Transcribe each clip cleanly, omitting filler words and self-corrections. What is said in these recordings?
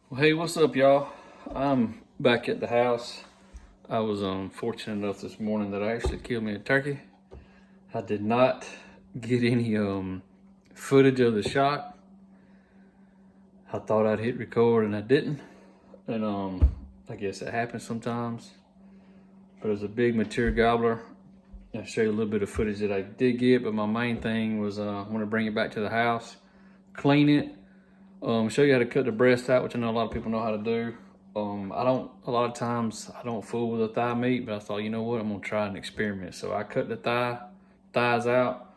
Well, hey, what's up, y'all? I'm back at the house. I was fortunate enough this morning that I actually killed me a turkey. I did not get any footage of the shot. I thought I'd hit record and I didn't. And I guess it happens sometimes. But it was a big mature gobbler. I'll show you a little bit of footage that I did get, but my main thing was I want to bring it back to the house, clean it, show you how to cut the breast out, which I know a lot of people know how to do. A lot of times I don't fool with the thigh meat, but I thought, you know what, I'm gonna try an experiment. So I cut the thighs out.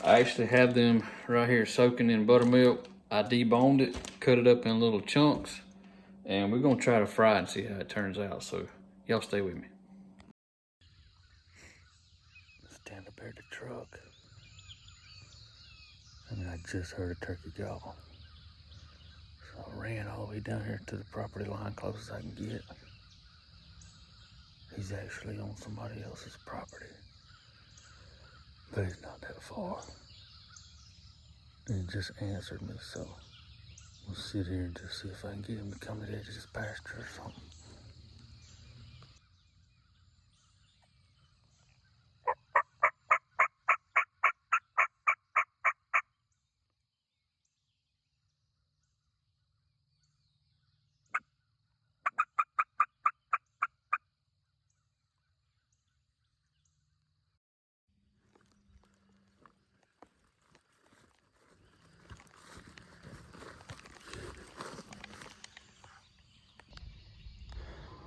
I actually have them right here soaking in buttermilk. I deboned it, cut it up in little chunks, and we're gonna try to fry it and see how it turns out. So y'all stay with me. Stand up here at the truck. I just heard a turkey gobble. So I ran all the way down here to the property line, close as I can get. He's actually on somebody else's property, but he's not that far. And he just answered me, so we'll sit here and just see if I can get him to come to the edge of this pasture or something.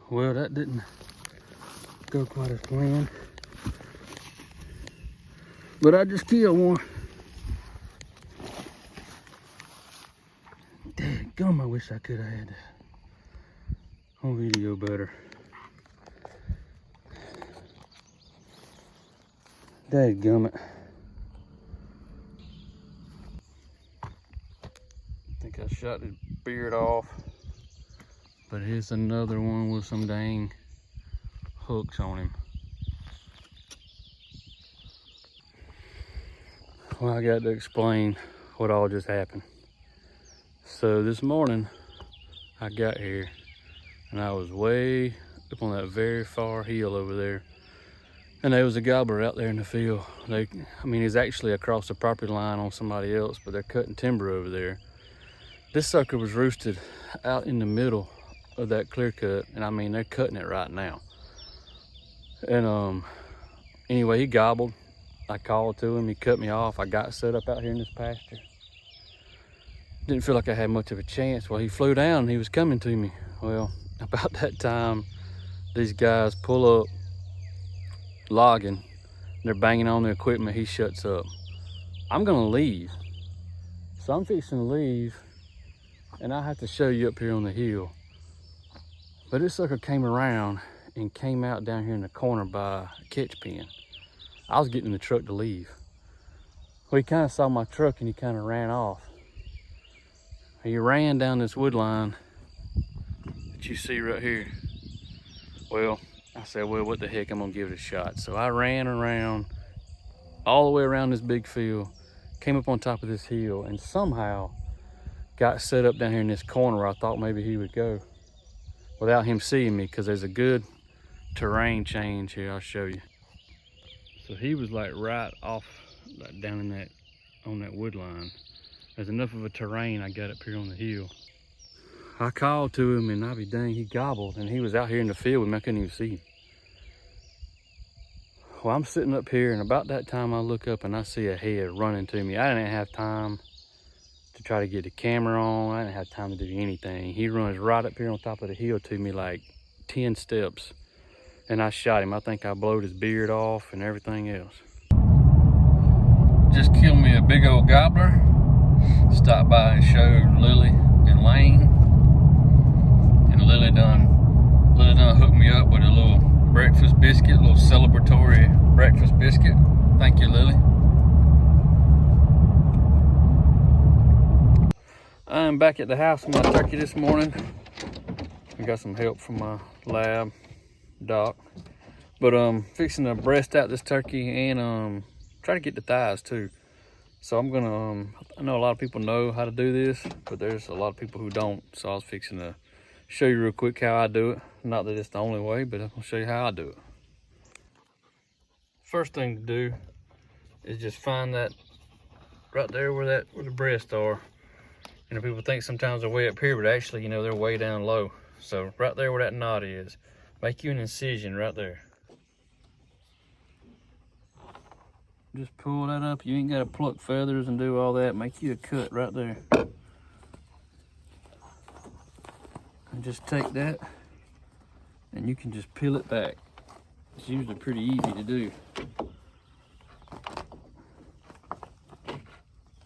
Well, that didn't go quite as planned, but I just killed one. Dadgum, I wish I could have had that on video better. Dadgummit. I think I shot his beard off, but here's another one with some dang hooks on him. Well, I got to explain what all just happened. So this morning I got here and I was way up on that very far hill over there, and there was a gobbler out there in the field. He's actually across the property line on somebody else, but they're cutting timber over there. This sucker was roosted out in the middle of that clear cut, and they're cutting it right now. And anyway, he gobbled. I called to him, he cut me off. I got set up out here in this pasture. Didn't feel like I had much of a chance. Well, he flew down and he was coming to me. Well, about that time, these guys pull up logging. They're banging on the equipment. He shuts up. I'm gonna leave. So I'm fixing to leave, and I have to show you up here on the hill. But this sucker came around and came out down here in the corner by a catch pen. I was getting in the truck to leave. Well, he kind of saw my truck and he kind of ran off. He ran down this wood line that you see right here. Well, I said, well, what the heck, I'm gonna give it a shot. So I ran around, all the way around this big field, came up on top of this hill, and somehow got set up down here in this corner where I thought maybe he would go without him seeing me, because there's a good terrain change here. I'll show you. So he was like right off, like down in that, on that wood line. There's enough of a terrain I got up here on the hill. I called to him, and I'll be dang, he gobbled, and he was out here in the field with me. I couldn't even see him. Well, I'm sitting up here, and about that time I look up and I see a head running to me. I didn't have time to try to get the camera on. I didn't have time to do anything. He runs right up here on top of the hill to me, like 10 steps. And I shot him. I think I blowed his beard off and everything else. Just killed me a big old gobbler. Stopped by and showed Lily and Lane. And Lily done hooked me up with a little breakfast biscuit, a little celebratory breakfast biscuit. Thank you, Lily. I'm back at the house with my turkey this morning. I got some help from my lab doc, but fixing to breast out this turkey and try to get the thighs too. So I'm gonna, I know a lot of people know how to do this, but there's a lot of people who don't. So I was fixing to show you real quick how I do it. Not that it's the only way, but I'm gonna show you how I do it. First thing to do is just find that right there where the breasts are. You know, people think sometimes they're way up here, but actually, you know, they're way down low. So right there where that knot is, make you an incision right there. Just pull that up. You ain't got to pluck feathers and do all that. Make you a cut right there. And just take that and you can just peel it back. It's usually pretty easy to do.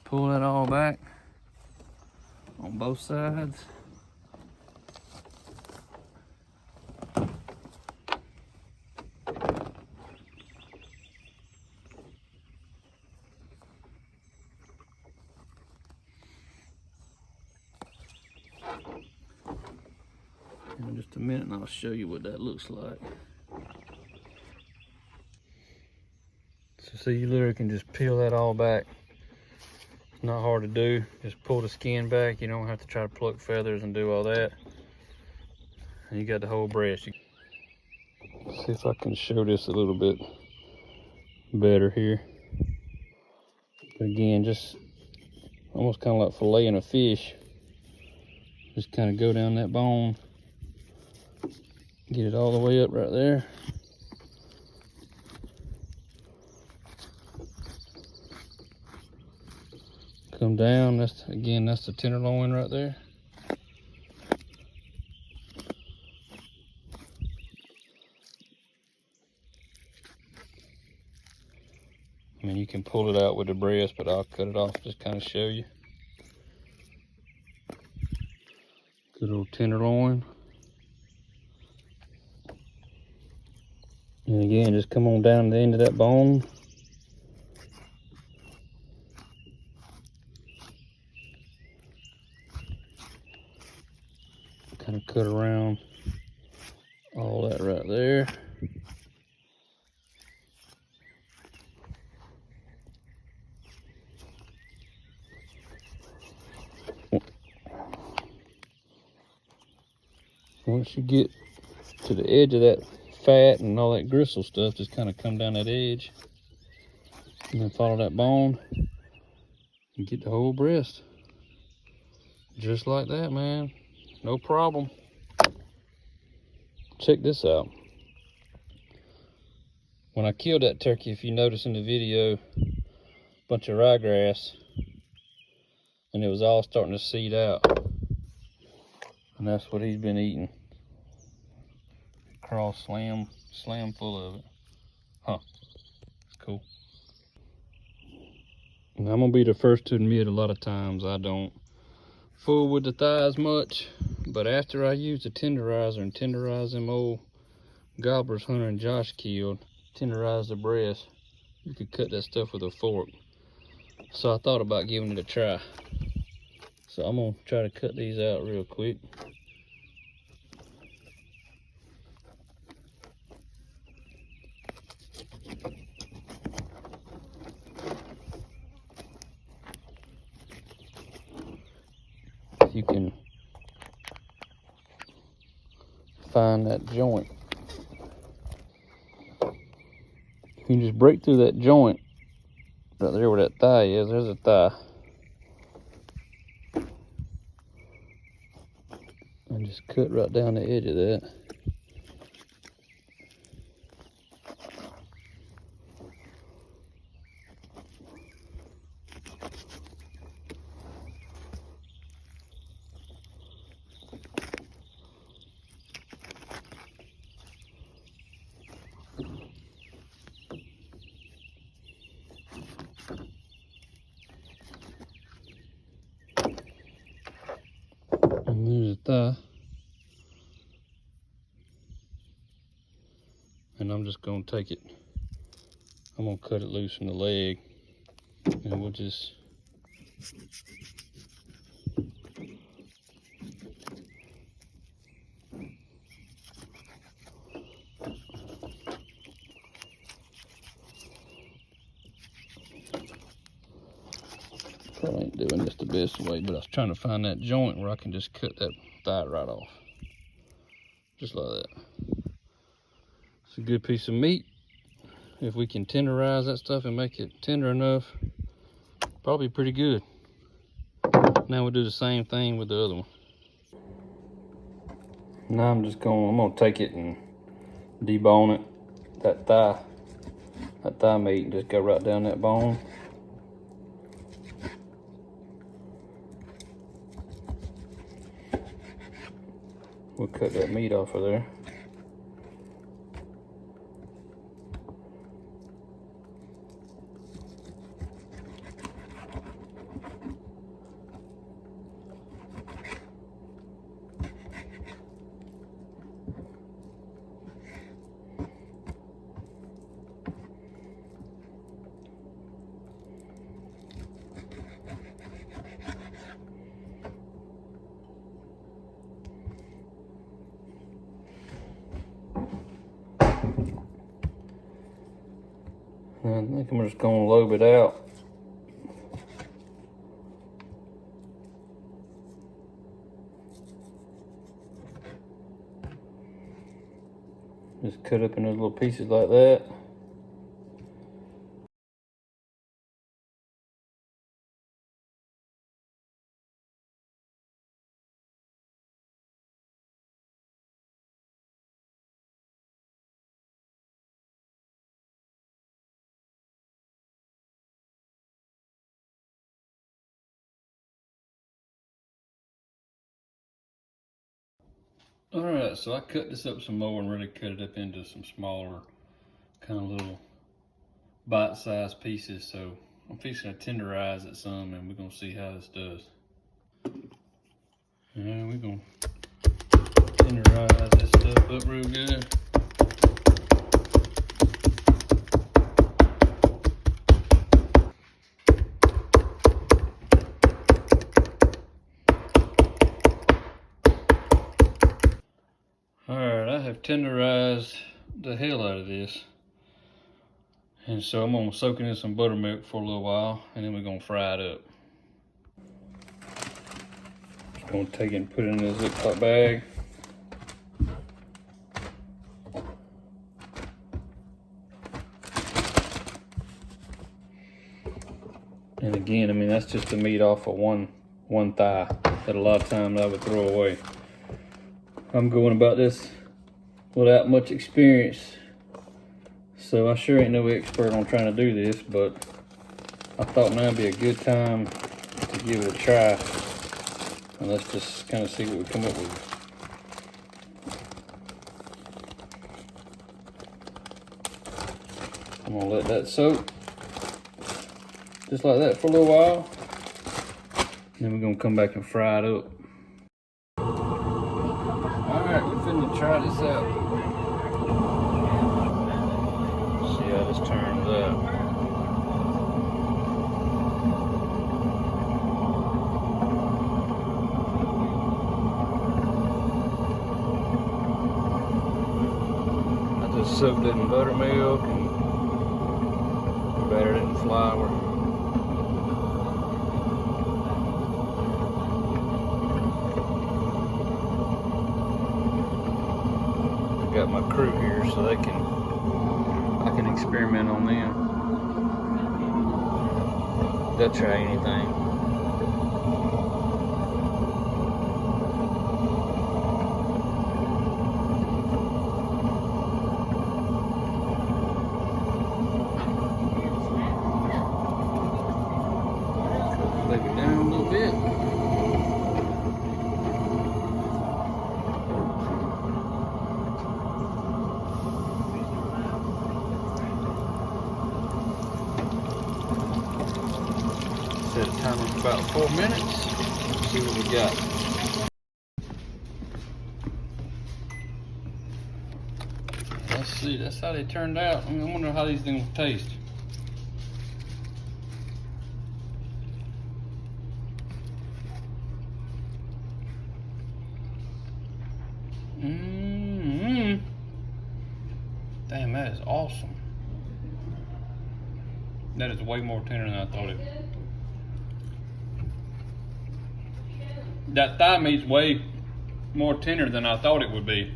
Pull that all back on both sides. In just a minute and I'll show you what that looks like. So see, you literally can just peel that all back. Not hard to do. Just pull the skin back. You don't have to try to pluck feathers and do all that. And you got the whole breast. See if I can show this a little bit better here. Again, just almost kind of like filleting a fish. Just kind of go down that bone. Get it all the way up right there. Come down, that's the tenderloin right there. I mean, you can pull it out with the breast, but I'll cut it off, just kind of show you. Good old tenderloin. And again, just come on down to the end of that bone. Kind of cut around all that right there. Once you get to the edge of that fat and all that gristle stuff, just kind of come down that edge and then follow that bone and get the whole breast. Just like that, man. No problem. Check this out. When I killed that turkey, if you notice in the video, a bunch of ryegrass, and it was all starting to seed out. And that's what he's been eating. Crawl slam full of it. Huh, it's cool. And I'm gonna be the first to admit a lot of times I don't fool with the thighs much, but after I use the tenderizer and tenderize them old gobblers Hunter and Josh killed, tenderize the breast, you could cut that stuff with a fork. So I thought about giving it a try. So I'm gonna try to cut these out real quick. If you can find that joint, you can just break through that joint right there where that thigh is. There's a thigh. And just cut right down the edge of that. And there's a thigh. And I'm just gonna take it, I'm gonna cut it loose from the leg, and we'll just best way, but I was trying to find that joint where I can just cut that thigh right off. Just like that. It's a good piece of meat. If we can tenderize that stuff and make it tender enough, probably pretty good. Now we'll do the same thing with the other one. Now I'm gonna take it and debone it. That thigh meat, just go right down that bone. We'll cut that meat off of there. I think I'm just gonna lobe it out. Just cut up in those little pieces like that. All right, so I cut this up some more and really cut it up into some smaller, kind of little bite-sized pieces. So I'm fixing to tenderize it some, and we're gonna see how this does. And we're gonna tenderize this stuff up real good. Alright, I have tenderized the hell out of this. And so I'm gonna soak it in some buttermilk for a little while, and then we're gonna fry it up. Just gonna take it and put it in this Ziploc bag. And again, I mean, that's just the meat off of one thigh that a lot of times I would throw away. I'm going about this without much experience, so I sure ain't no expert on trying to do this, but I thought now would be a good time to give it a try, and let's just kind of see what we come up with. I'm gonna let that soak just like that for a little while, and then we're gonna come back and fry it up. Alright, we're finna try this out. See how this turns out. I just soaked it in buttermilk and battered it in flour. Got my crew here so I can experiment on them. They'll try anything. Leg it down a little bit. Set a timer for about 4 minutes. Let's see what we got. Let's see, that's how they turned out. I wonder how these things taste. Damn, that is awesome. That is way more tender than I thought it would. that thigh meat's way more tender than I thought it would be.